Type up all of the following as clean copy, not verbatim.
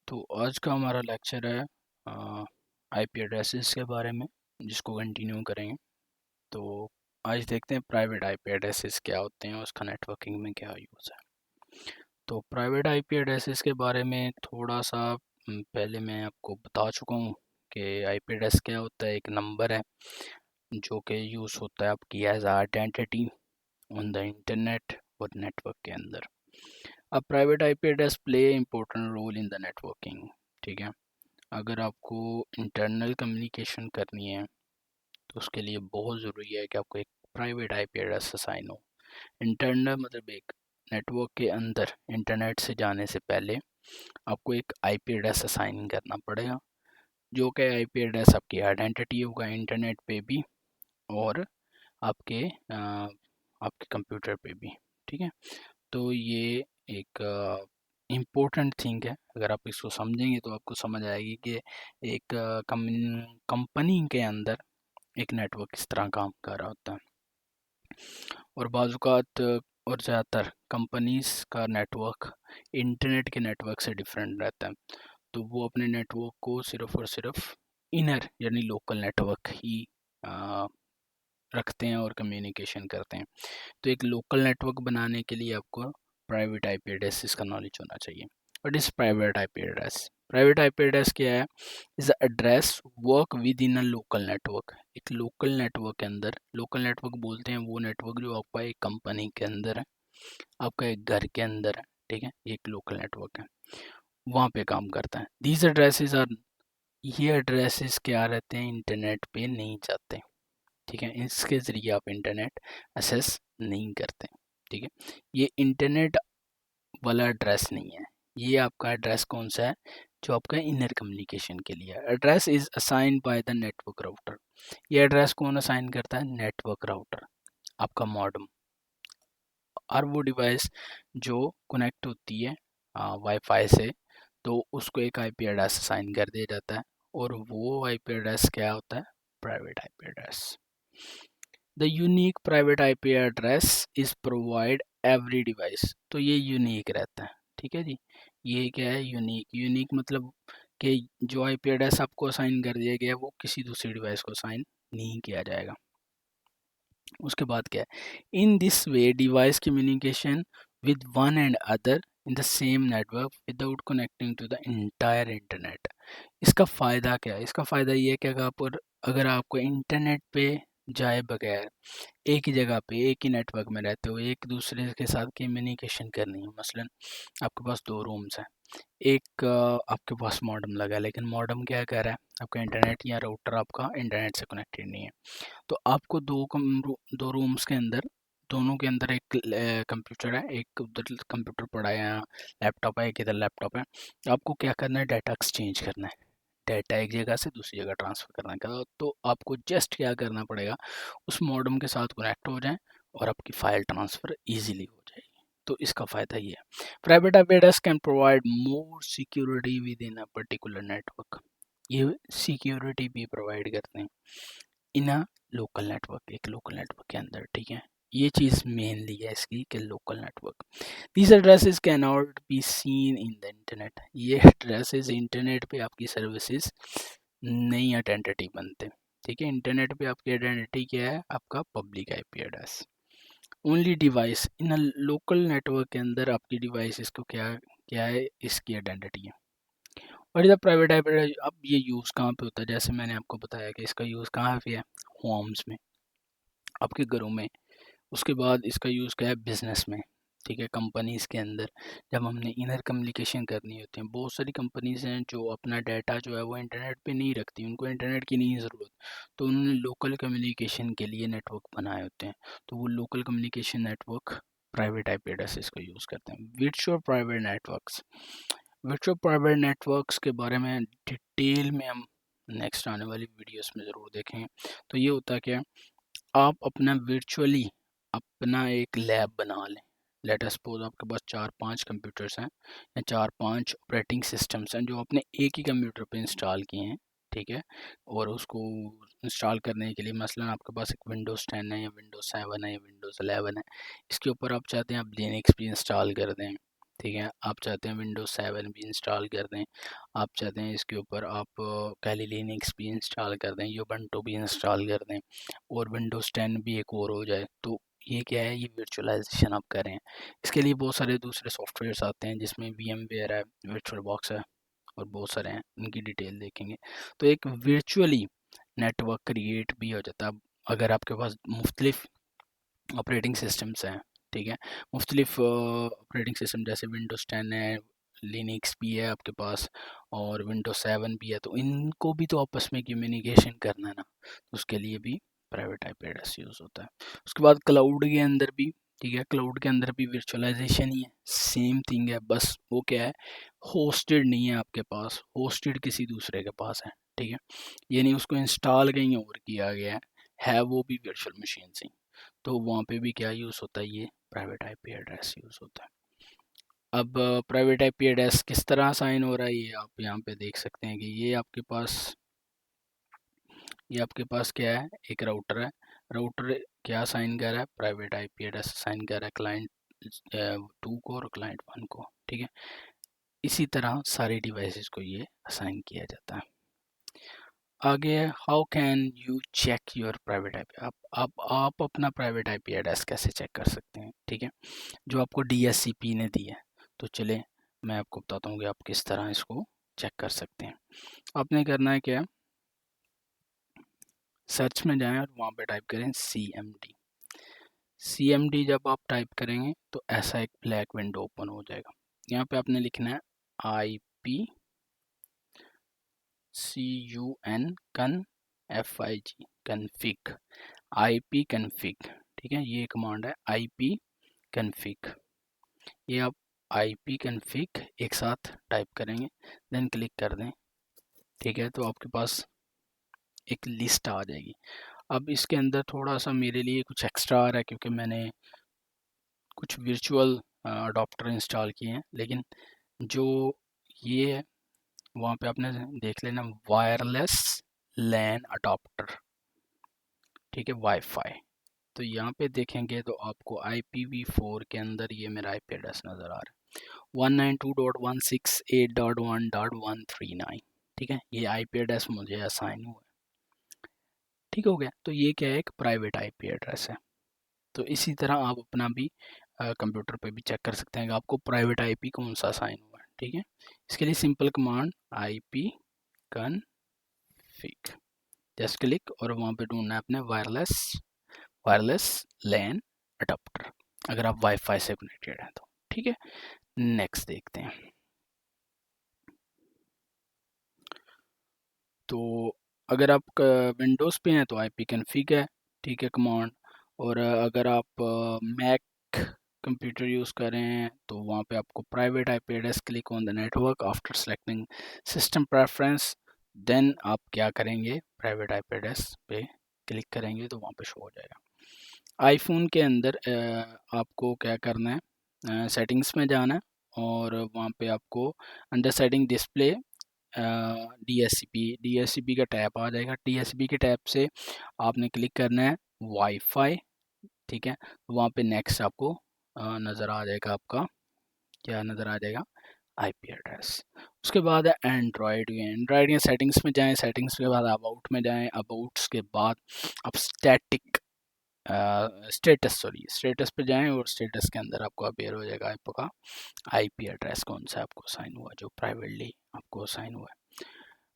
तो आज का हमारा लेक्चर है आईपी एड्रेसेस के बारे में, जिसको कंटिन्यू करेंगे। तो आज देखते हैं प्राइवेट आईपी एड्रेसेस क्या होते हैं, उसका नेटवर्किंग में क्या यूज़ है। तो प्राइवेट आईपी एड्रेसेस के बारे में थोड़ा सा पहले मैं आपको बता चुका हूँ कि आईपी एड्रेस क्या होता है। एक नंबर है जो कि यूज़ होता है आपकी as identity on the internet और नेटवर्क के अंदर। अब private IP address play important role in the networking. ठीक है, अगर आपको इंटरनल कम्युनिकेशन करनी है तो उसके लिए बहुत ज़रूरी है कि आपको एक प्राइवेट आईपी एड्रेस असाइन हो। इंटरनल मतलब एक नेटवर्क के अंदर इंटरनेट से जाने से पहले आपको एक आईपी एड्रेस असाइन करना पड़ेगा, जो कि आईपी एड्रेस आपकी आइडेंटिटी होगा इंटरनेट पे भी और आपके आपके कंप्यूटर पे भी। ठीक है, तो ये एक इम्पोर्टेंट थिंग है। अगर आप इसको समझेंगे तो आपको समझ आएगी कि एक कंपनी के अंदर एक नेटवर्क किस तरह काम कर रहा होता है। और बाज़ात और ज़्यादातर कंपनीज का नेटवर्क इंटरनेट के नेटवर्क से डिफरेंट रहता है। तो वो अपने नेटवर्क को सिर्फ और सिर्फ इनर यानी लोकल नेटवर्क ही रखते हैं और कम्युनिकेशन करते हैं। तो एक लोकल नेटवर्क बनाने के लिए आपको प्राइवेट आईपी एड्रेस का नॉलेज होना चाहिए। What is private IP address? Private IP address क्या है? Is address work with in a local network. एक लोकल नेटवर्क के अंदर, लोकल नेटवर्क बोलते हैं वो नेटवर्क जो आपका एक कंपनी के अंदर है, आपका एक घर के अंदर है। ठीक है, ये एक लोकल नेटवर्क है, वहाँ पे काम करता है। दीज एड्रेसेस आर, ये एड्रेसेस क्या रहते हैं, इंटरनेट पे नहीं जाते। ठीक है, इसके ज़रिए आप इंटरनेट एक्सेस नहीं करते। ठीक है, ये इंटरनेट वाला एड्रेस नहीं है। ये आपका एड्रेस कौन सा है? जो आपका इनर कम्युनिकेशन के लिए address is assign by the network router. ये एड्रेस कौन असाइन करता है? नेटवर्क राउटर, आपका मॉडेम और वो डिवाइस जो कनेक्ट होती है वाईफाई से, तो उसको एक आईपी एड्रेस असाइन कर दिया जाता है। और वो आईपी एड्रेस क्या होता है? Private IP address. The unique private IP address is provide every device. तो ये यूनिक रहता है। ठीक है जी, ये क्या है? यूनिक। यूनिक मतलब कि जो आईपी एड्रेस आपको असाइन कर दिया गया है वो किसी दूसरी डिवाइस को असाइन नहीं किया जाएगा। उसके बाद क्या है? In this way device communication with one and other in the same network without connecting to the entire internet. इसका फ़ायदा क्या है? इसका फ़ायदा ये है कि अगर आपको इंटरनेट पे जाए बगैर एक ही जगह पे एक ही नेटवर्क में रहते हो, एक दूसरे के साथ कम्युनिकेशन करनी है। मसलन आपके पास दो रूम्स हैं, एक आपके पास मॉडेम लगा है, लेकिन मॉडेम क्या कर रहा है? आपका इंटरनेट या राउटर आपका इंटरनेट से कनेक्टेड नहीं है। तो आपको दो रूम्स के अंदर, दोनों के अंदर एक कंप्यूटर है, एक उधर कंप्यूटर पड़ा है, यहाँ लैपटॉप है, एक इधर लैपटॉप है। आपको क्या करना है? डाटा एक्सचेंज करना है, डाटा एक जगह से दूसरी जगह ट्रांसफ़र करना है। तो आपको जस्ट क्या करना पड़ेगा? उस मॉडेम के साथ कनेक्ट हो जाएं और आपकी फ़ाइल ट्रांसफ़र इजीली हो जाएगी। तो इसका फ़ायदा ये है। Private IP address can provide more security with in a particular network. ये सिक्योरिटी भी प्रोवाइड करते हैं इन अ लोकल नेटवर्क, एक लोकल नेटवर्क के अंदर। ठीक है, ये चीज़ मेनली है इसकी कि local network. These addresses can not be seen in the internet. ये एड्रेसेस इंटरनेट पे आपकी सर्विसेज नहीं आइडेंटिटी बनते। ठीक है, इंटरनेट पे आपकी आइडेंटिटी क्या है? आपका public IP address. Only device in a local network के अंदर आपकी डिवाइस इसको क्या क्या है? इसकी आइडेंटिटी है। और इधर प्राइवेट आईपी एड्रेस, अब ये यूज़ कहाँ पे होता है? जैसे मैंने आपको बताया कि इसका यूज़ कहाँ पे है? होम्स में, आपके घरों में। उसके बाद इसका यूज़ क्या है? बिजनेस में। ठीक है, कंपनीज के अंदर जब हमने इनर कम्युनिकेशन करनी होती है, बहुत सारी कंपनीज हैं जो अपना डाटा जो है वो इंटरनेट पे नहीं रखती, उनको इंटरनेट की नहीं ज़रूरत। तो उन्होंने लोकल कम्युनिकेशन के लिए नेटवर्क बनाए होते हैं। तो वो local communication network private IP addresses को यूज़ करते हैं। Virtual private networks, virtual private networks के बारे में डिटेल में हम नेक्स्ट आने वाली वीडियोस में ज़रूर देखेंगे। तो ये होता है कि आप अपना वर्चुअली अपना एक लैब बना लें। लेट अस सपोज आपके पास 4-5 कंप्यूटर्स हैं या 4-5 ऑपरेटिंग सिस्टम्स हैं जो आपने एक ही कंप्यूटर पे इंस्टॉल किए हैं। ठीक है, और उसको इंस्टॉल करने के लिए मसलन आपके पास एक विंडोज़ 10 है या विंडोज़ 7 है या विंडोज़ 11 है, इसके ऊपर आप चाहते हैं आप लिनक्स भी इंस्टॉल कर दें। ठीक है। आप चाहते हैं विंडोज 7 भी इंस्टॉल कर दें, आप चाहते हैं इसके ऊपर आप कैली लिनक्स भी इंस्टॉल कर दें, यूबंटू भी इंस्टॉल कर दें और विंडोज़ 10 भी एक और हो जाए, तो ये क्या है, ये वर्चुअलाइजेशन आप करें। इसके लिए बहुत सारे दूसरे सॉफ्टवेयर्स आते हैं जिसमें VMware है, वर्चुअल बॉक्स है और बहुत सारे हैं, उनकी डिटेल देखेंगे। तो एक वर्चुअली नेटवर्क क्रिएट भी हो जाता है अगर आपके पास मुख्तलिफ ऑपरेटिंग सिस्टम्स हैं। ठीक है, मुख्तलिफ ऑपरेटिंग सिस्टम जैसे विंडोज़ 10 है, लिनक्स भी है आपके पास और विंडोज 7 भी है, तो इनको भी तो आपस में कम्युनिकेशन करना है ना, तो उसके लिए भी प्राइवेट आईपी एड्रेस यूज़ होता है। उसके बाद क्लाउड के अंदर भी, ठीक है, क्लाउड के अंदर भी वर्चुअलाइजेशन ही है, सेम थिंग है, बस वो क्या है, होस्टेड नहीं है आपके पास, होस्टेड किसी दूसरे के पास है। ठीक है, ये नहीं उसको इंस्टॉल कहीं और किया गया है वो भी वर्चुअल मशीन से, तो वहाँ पे भी क्या यूज़ होता है, ये प्राइवेट आईपी एड्रेस यूज़ होता है। अब प्राइवेट आईपी एड्रेस किस तरह साइन हो रहा है, ये आप यहाँ पे देख सकते हैं कि ये आपके पास क्या है, एक राउटर है, राउटर क्या साइन कर रहा है, प्राइवेट आईपी एड्रेस साइन कर रहा है क्लाइंट 2 को और क्लाइंट 1 को। ठीक है, इसी तरह सारे डिवाइसेस को ये असाइन किया जाता है। आगे है, how can you check your private IP, आप अपना प्राइवेट आईपी एड्रेस कैसे चेक कर सकते हैं। ठीक है, जो आपको DHCP ने दी है, तो चले मैं आपको बताता हूँ कि आप किस तरह इसको चेक कर सकते हैं। आपने करना है क्या, सर्च में जाएं और वहाँ पे टाइप करें CMD। CMD जब आप टाइप करेंगे तो ऐसा एक ब्लैक विंडो ओपन हो जाएगा। यहाँ पे आपने लिखना है IP CUN FIG config, IP config. ठीक है, ये कमांड है IP कन्फिग, ये आप IP कन्फिग एक साथ टाइप करेंगे, देन क्लिक कर दें। ठीक है, तो आपके पास एक लिस्ट आ जाएगी। अब इसके अंदर थोड़ा सा मेरे लिए कुछ एक्स्ट्रा आ रहा है क्योंकि मैंने कुछ वर्चुअल अडॉप्टर इंस्टॉल किए हैं, लेकिन जो ये है वहाँ पे आपने देख लेना वायरलेस लैन अडॉप्टर। ठीक है, वाईफाई, तो यहाँ पे देखेंगे तो आपको IPv4 के अंदर ये मेरा IP एड्रेस नज़र आ रहा है 192.168.1.139। ठीक है, ये IP एड्रेस मुझे असाइन हुआ है। ठीक हो गया, तो ये क्या है, एक प्राइवेट IP एड्रेस है। तो इसी तरह आप अपना भी कंप्यूटर पे भी चेक कर सकते हैं कि आपको प्राइवेट IP कौन सा असाइन हुआ है। ठीक है, इसके लिए simple command IP config, just click और वहाँ पे ढूंढना है अपने वायरलेस लैन अडॉप्टर, अगर आप वाईफाई से कनेक्टेड हैं तो। ठीक है, नेक्स्ट देखते हैं। तो अगर आप विंडोज़ पे हैं तो IP कन्फिग है, ठीक है, कमांड। और अगर आप मैक कंप्यूटर यूज़ कर रहे हैं तो वहाँ पे आपको private IP address, click on the network after selecting system preference, then आप क्या करेंगे, प्राइवेट IP एड्रेस पे क्लिक करेंगे तो वहाँ पे शो हो जाएगा। आईफोन के अंदर आपको क्या करना है, सेटिंग्स में जाना है और वहाँ पे आपको अंडर सेटिंग डिस्प्ले DHCP का टैब आ जाएगा। DHCP के टैब से आपने क्लिक करना है वाईफाई। ठीक है, वहाँ पे नेक्स्ट आपको नज़र आ जाएगा, आपका क्या नज़र आ जाएगा, IP एड्रेस। उसके बाद है एंड्रॉयड, एंड्रॉयड के सेटिंग्स में जाएं, सेटिंग्स के बाद अबाउट में जाएं, अबाउट्स के बाद आप स्टेटस पे जाएं और स्टेटस के अंदर आपको अपेयर हो जाएगा आपका IP एड्रेस कौन सा आपको साइन हुआ, जो प्राइवेटली आपको साइन हुआ है।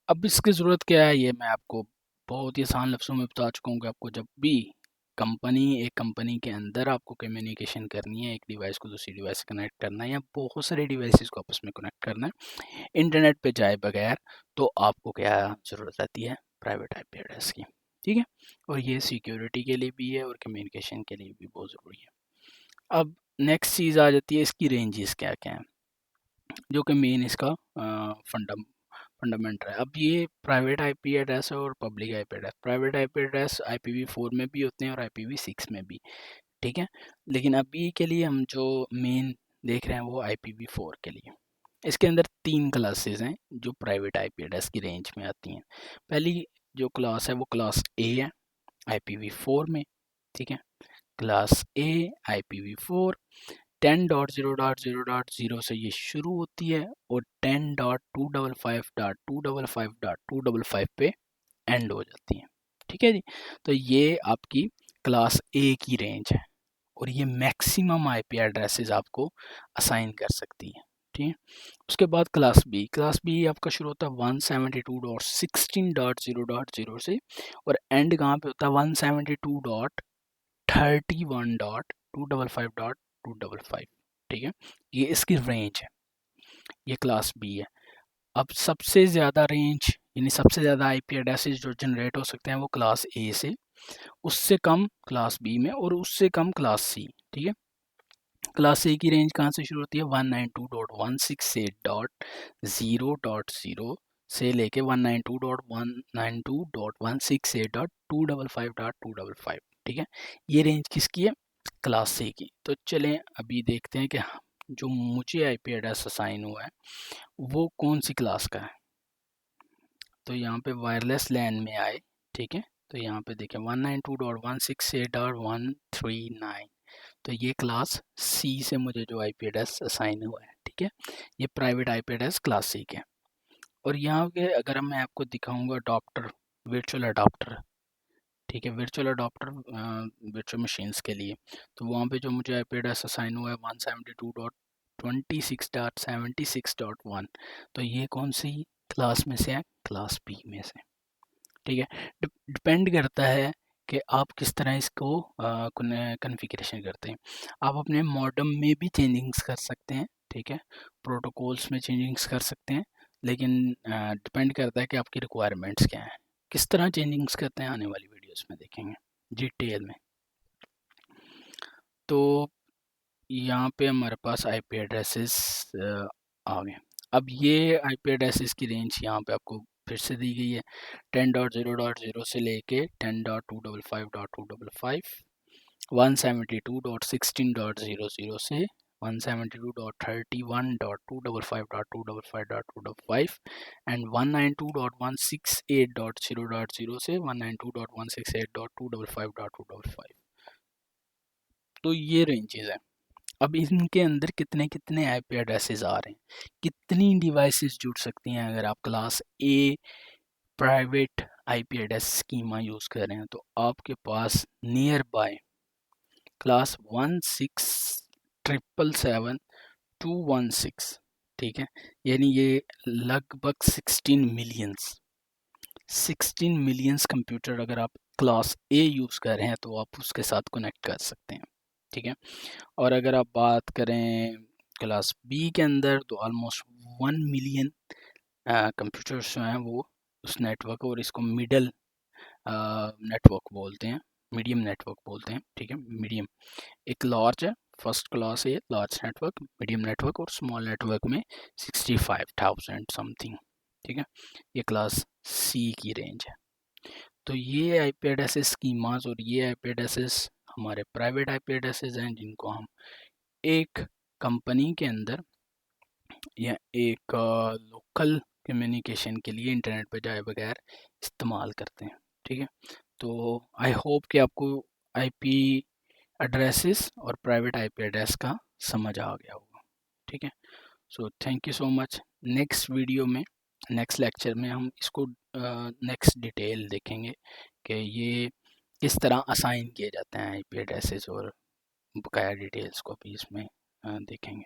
अब इसकी ज़रूरत क्या है, ये मैं आपको बहुत ही आसान लफ्ज़ों में बता चुका हूँ कि आपको जब भी एक कंपनी के अंदर आपको कम्युनिकेशन करनी है, एक डिवाइस को दूसरी डिवाइस से कनेक्ट करना है या बहुत सारे डिवाइसेस को आपस में कनेक्ट करना है इंटरनेट पे जाए बगैर, तो आपको क्या ज़रूरत रहती है, प्राइवेट IP एड्रेस की। ठीक है, और ये सिक्योरिटी के लिए भी है और कम्युनिकेशन के लिए भी बहुत ज़रूरी है। अब नेक्स्ट चीज़ आ जाती है, इसकी रेंजेस क्या क्या हैं, जो कि मेन इसका फंडामेंटल है। अब ये प्राइवेट IP एड्रेस है और public IP address, private IP address IPv4 में भी होते हैं और IPv6 में भी। ठीक है, लेकिन अभी के लिए हम जो मेन देख रहे हैं वो IPv4 के लिए। इसके अंदर 3 क्लासेस हैं जो प्राइवेट IP एड्रेस की रेंज में आती हैं। पहली जो क्लास है वो क्लास A है IPv4 में। ठीक है, क्लास A IPv4 10.0.0.0 से ये शुरू होती है और 10.255.255.255 पे एंड हो जाती है। ठीक है जी, तो ये आपकी क्लास ए की रेंज है और ये मैक्सिमम आईपी एड्रेसेस आपको असाइन कर सकती है। ठीक है, उसके बाद क्लास बी आपका शुरू होता है 172.16.0.0 से और एंड कहाँ पे होता है 172.31.255.255। ठीक है, ये इसकी रेंज है, ये क्लास बी है। अब सबसे ज़्यादा रेंज यानी सबसे ज़्यादा आईपी एड्रेसेस जो जनरेट हो सकते हैं वो क्लास ए से, उससे कम क्लास बी में और उससे कम क्लास सी। ठीक है, क्लास ए की रेंज कहाँ से शुरू होती है 192.168.0.0 से लेके 192.192.168.255.255। ठीक है, ये रेंज किसकी है, क्लास ए की। तो चलें अभी देखते हैं कि जो मुझे आईपी एड्रेस असाइन हुआ है वो कौन सी क्लास का है। तो यहाँ पे वायरलेस लैन में आए। ठीक है, तो यहाँ पे देखें 192.168.139, तो ये क्लास सी से मुझे जो आईपी एड्रेस असाइन हुआ है। ठीक है, ये private IP address class C के। और यहाँ पे अगर मैं आपको दिखाऊंगा अडॉप्टर, वर्चुअल अडॉप्टर, ठीक है, वर्चुअल अडॉप्टर वर्चुअल मशीन्स के लिए, तो वहाँ पे जो मुझे आईपी एड्रेस असाइन हुआ है 172.26.76.1, तो ये कौन सी क्लास में से है, क्लास बी में से। ठीक है, डिपेंड करता है कि आप किस तरह इसको कॉन्फ़िगरेशन करते हैं। आप अपने मॉडेम में भी चेंजिंग्स कर सकते हैं। ठीक है, प्रोटोकॉल्स में चेंजिंग्स कर सकते हैं, लेकिन डिपेंड करता है कि आपकी रिक्वायरमेंट्स क्या हैं। किस तरह चेंजिंग्स करते हैं आने वाली वीडियोस में देखेंगे डिटेल में। तो यहाँ पे हमारे पास आईपी एड्रेसेस आ गए। अब ये आईपी एड्रेसेस की रेंज यहाँ पे आपको फिर से दी गई है 10.0.0 से लेके 10.255.255, 172.16.00 से 172.31.255.255 एंड 192.168.0.0 से 192.168.255.255। तो ये रेंजेस हैं। अब इनके अंदर कितने कितने आईपी एड्रेसेस आ रहे हैं, कितनी डिवाइसेस जुड़ सकती हैं अगर आप क्लास ए private IP address schema use कर रहे हैं, तो आपके पास नियर बाय क्लास 16777.216, ठीक है, यानी ये लगभग 16 मिलियंस कंप्यूटर अगर आप क्लास ए यूज़ कर रहे हैं तो आप उसके साथ कनेक्ट कर सकते हैं। ठीक है, और अगर आप बात करें क्लास बी के अंदर तो ऑलमोस्ट 1 मिलियन कंप्यूटर्स जो हैं वो उस नेटवर्क, और इसको मिडल नेटवर्क बोलते हैं, मीडियम नेटवर्क बोलते हैं। ठीक है, मीडियम एक लार्ज है, फर्स्ट क्लास है लार्ज नेटवर्क, मीडियम नेटवर्क और स्मॉल नेटवर्क में 65,000 समथिंग। ठीक है, ये क्लास सी की रेंज है। तो ये आईपी एड्रेसेस स्कीमास और ये आईपी एड्रेसेस हमारे प्राइवेट आईपी एड्रेसेस हैं जिनको हम एक कंपनी के अंदर या एक लोकल कम्युनिकेशन के लिए इंटरनेट पर जाए बगैर इस्तेमाल करते हैं। ठीक है, तो आई होप कि आपको आईपी एड्रेसेस और प्राइवेट आईपी एड्रेस का समझ आ गया होगा। ठीक है, so thank you so much. Next video में, नेक्स्ट लेक्चर में हम इसको नेक्स्ट डिटेल देखेंगे कि ये किस तरह असाइन किए जाते हैं आईपी एड्रेसेस, और बकाया डिटेल्स को भी इसमें देखेंगे।